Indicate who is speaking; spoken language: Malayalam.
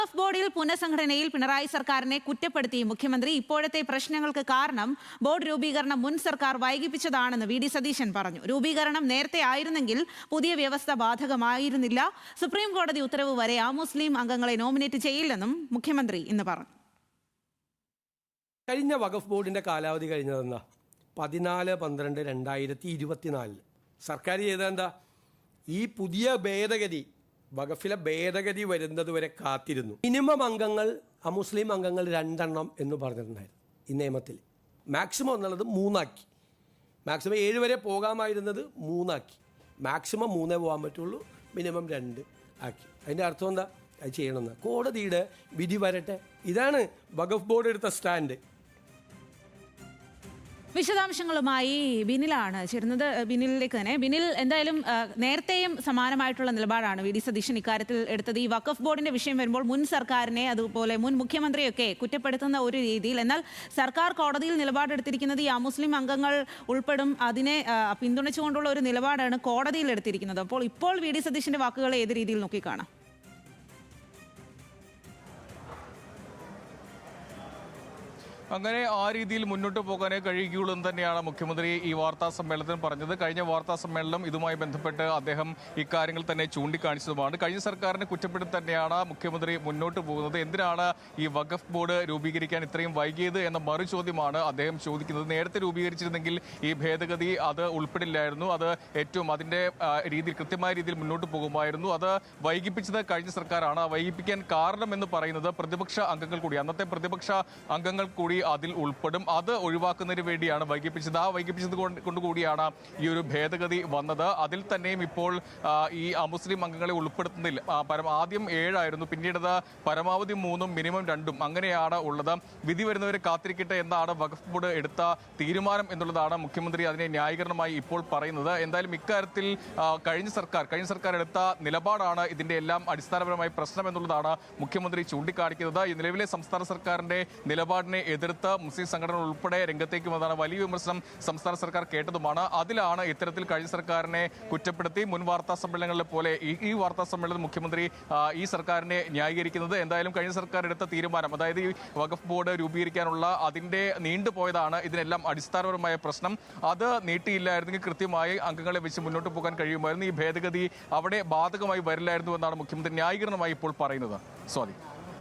Speaker 1: വഖഫ് ബോർഡിൽ പുനഃസംഘടനയിൽ പിണറായി സർക്കാരിനെ കുറ്റപ്പെടുത്തി മുഖ്യമന്ത്രി ഇപ്പോഴത്തെ പ്രശ്നങ്ങൾക്ക് കാരണം ബോർഡ് രൂപീകരണം മുൻ സർക്കാർ വൈകിപ്പിച്ചതാണെന്ന് വി.ഡി. സതീശൻ പറഞ്ഞു. രൂപീകരണം നേരത്തെ ആയിരുന്നെങ്കിൽ പുതിയ വ്യവസ്ഥ ബാധകമായിരുന്നില്ല. സുപ്രീം കോടതി ഉത്തരവ് വരെ അമുസ്ലിം അംഗങ്ങളെ നോമിനേറ്റ് ചെയ്യില്ലെന്നും മുഖ്യമന്ത്രി ഇന്ന് പറഞ്ഞു.
Speaker 2: കഴിഞ്ഞ വഖഫ് ബോർഡിന്റെ കാലാവധി കഴിഞ്ഞതെന്നാ 14/12/2024 സർക്കാർ ചെയ്തെന്താ, ഈ പുതിയ ഭേദഗതി വഖഫിലെ ഭേദഗതി വരുന്നത് വരെ കാത്തിരുന്നു. മിനിമം അംഗങ്ങൾ അമുസ്ലിം അംഗങ്ങൾ 2 എന്ന് പറഞ്ഞിട്ടുണ്ടായിരുന്നു ഈ നിയമത്തിൽ. മാക്സിമം എന്നുള്ളത് 3 ആക്കി. മാക്സിമം 7 വരെ പോകാമായിരുന്നത് 3 ആക്കി. മാക്സിമം 3 പോകാൻ പറ്റുള്ളൂ, മിനിമം 2 ആക്കി. അതിൻ്റെ അർത്ഥം എന്താ? അത് ചെയ്യണമെന്ന് കോടതിയുടെ വിധി വരട്ടെ. ഇതാണ് വഖഫ് ബോർഡ് എടുത്ത സ്റ്റാൻഡ്.
Speaker 1: വിശദാംശങ്ങളുമായി ബിനിലാണ് ചേരുന്നത്. ബിനിലിലേക്ക് തന്നെ. ബിനിൽ, എന്തായാലും നേരത്തെയും സമാനമായിട്ടുള്ള നിലപാടാണ് വി.ഡി. സതീശൻ ഇക്കാര്യത്തിൽ എടുത്തത്. ഈ വഖഫ് ബോർഡിന്റെ വിഷയം വരുമ്പോൾ മുൻ സർക്കാരിനെ, അതുപോലെ മുൻ മുഖ്യമന്ത്രിയൊക്കെ കുറ്റപ്പെടുത്തുന്ന ഒരു രീതിയിൽ, എന്നാൽ സർക്കാർ കോടതിയിൽ നിലപാടെടുത്തിരിക്കുന്നത് ഈ അമുസ്ലിം അംഗങ്ങൾ ഉൾപ്പെടും, അതിനെ പിന്തുണച്ചുകൊണ്ടുള്ള ഒരു നിലപാടാണ് കോടതിയിൽ എടുത്തിരിക്കുന്നത്. അപ്പോൾ ഇപ്പോൾ വി.ഡി. സതീശന്റെ വാക്കുകളെ ഏത് രീതിയിൽ നോക്കിക്കാണാം?
Speaker 3: അങ്ങനെ ആ രീതിയിൽ മുന്നോട്ട് പോകാനേ കഴിയുകയുള്ളൂ എന്ന് തന്നെയാണ് മുഖ്യമന്ത്രി ഈ വാർത്താ സമ്മേളനത്തിൽ പറഞ്ഞത്. കഴിഞ്ഞ വാർത്താ സമ്മേളനം ഇതുമായി ബന്ധപ്പെട്ട് അദ്ദേഹം ഇക്കാര്യങ്ങൾ തന്നെ ചൂണ്ടിക്കാണിച്ചതുമാണ്. കഴിഞ്ഞ സർക്കാരിനെ കുറ്റപ്പെടുത്തി തന്നെയാണ് മുഖ്യമന്ത്രി മുന്നോട്ട് പോകുന്നത്. എന്തിനാണ് ഈ വഖഫ് ബോർഡ് രൂപീകരിക്കാൻ ഇത്രയും വൈകിയത് എന്ന മറുചോദ്യമാണ് അദ്ദേഹം ചോദിക്കുന്നത്. നേരത്തെ രൂപീകരിച്ചിരുന്നെങ്കിൽ ഈ ഭേദഗതി അത് ഉൾപ്പെടില്ലായിരുന്നു, അത് ഏറ്റവും അതിൻ്റെ രീതിയിൽ കൃത്യമായ രീതിയിൽ മുന്നോട്ട് പോകുമായിരുന്നു. അത് വൈകിപ്പിച്ചത് കഴിഞ്ഞ സർക്കാരാണ്. വൈകിപ്പിക്കാൻ കാരണമെന്ന് പറയുന്നത് പ്രതിപക്ഷ അംഗങ്ങൾ കൂടി, അന്നത്തെ പ്രതിപക്ഷ അംഗങ്ങൾ കൂടി അതിൽ ഉൾപ്പെടും. അത് ഒഴിവാക്കുന്നതിന് വേണ്ടിയാണ് വൈകിപ്പിച്ചത്. ആ വൈകിപ്പിച്ചത് കൊണ്ടുകൂടിയാണ് ഈ ഒരു ഭേദഗതി വന്നത്. അതിൽ തന്നെയും ഇപ്പോൾ ഈ അമുസ്ലിം അംഗങ്ങളെ ഉൾപ്പെടുത്തുന്നതിൽ ആദ്യം 7 ആയിരുന്നു, പിന്നീട് പരമാവധി 3 മിനിമം 2 അങ്ങനെയാണ് ഉള്ളത്. വിധി വരുന്നവരെ കാത്തിരിക്കട്ടെ എന്നാണ് വഖഫ് ബോർഡ് എടുത്ത തീരുമാനം എന്നുള്ളതാണ് മുഖ്യമന്ത്രി അതിനെ ന്യായീകരണമായി ഇപ്പോൾ പറയുന്നത്. എന്തായാലും ഇക്കാര്യത്തിൽ കഴിഞ്ഞ സർക്കാർ എടുത്ത നിലപാടാണ് ഇതിന്റെ എല്ലാം അടിസ്ഥാനപരമായ പ്രശ്നം എന്നുള്ളതാണ് മുഖ്യമന്ത്രി ചൂണ്ടിക്കാണിക്കുന്നത്. ഈ നിലവിലെ സംസ്ഥാന സർക്കാരിന്റെ നിലപാടിനെ എതിർത്ത് മുസ്ലിം സംഘടനകൾ ഉൾപ്പെടെ രംഗത്തേക്ക് വന്നതാണ്. വലിയ വിമർശനം സംസ്ഥാന സർക്കാർ കേട്ടതുമാണ്. അതിലാണ് ഇത്തരത്തിൽ കഴിഞ്ഞ സർക്കാരിനെ കുറ്റപ്പെടുത്തി മുൻ വാർത്താ സമ്മേളനങ്ങളിലെ പോലെ ഈ വാർത്താ സമ്മേളനത്തിൽ മുഖ്യമന്ത്രി ഈ സർക്കാരിനെ ന്യായീകരിക്കുന്നത്. എന്തായാലും കഴിഞ്ഞ സർക്കാർ എടുത്ത തീരുമാനം, അതായത് ഈ വഖഫ് ബോർഡ് രൂപീകരിക്കാനുള്ള അതിന്റെ നീണ്ടുപോയതാണ് ഇതിനെല്ലാം അടിസ്ഥാനപരമായ പ്രശ്നം. അത് നീട്ടിയില്ലായിരുന്നെങ്കിൽ കൃത്യമായി അംഗങ്ങളെ വെച്ച് മുന്നോട്ട് പോകാൻ കഴിയുമായിരുന്നു. ഈ ഭേദഗതി അവിടെ ബാധകമായി വരില്ലായിരുന്നു എന്നാണ് മുഖ്യമന്ത്രി ന്യായീകരണമായി ഇപ്പോൾ പറയുന്നത്. സ്വാതി.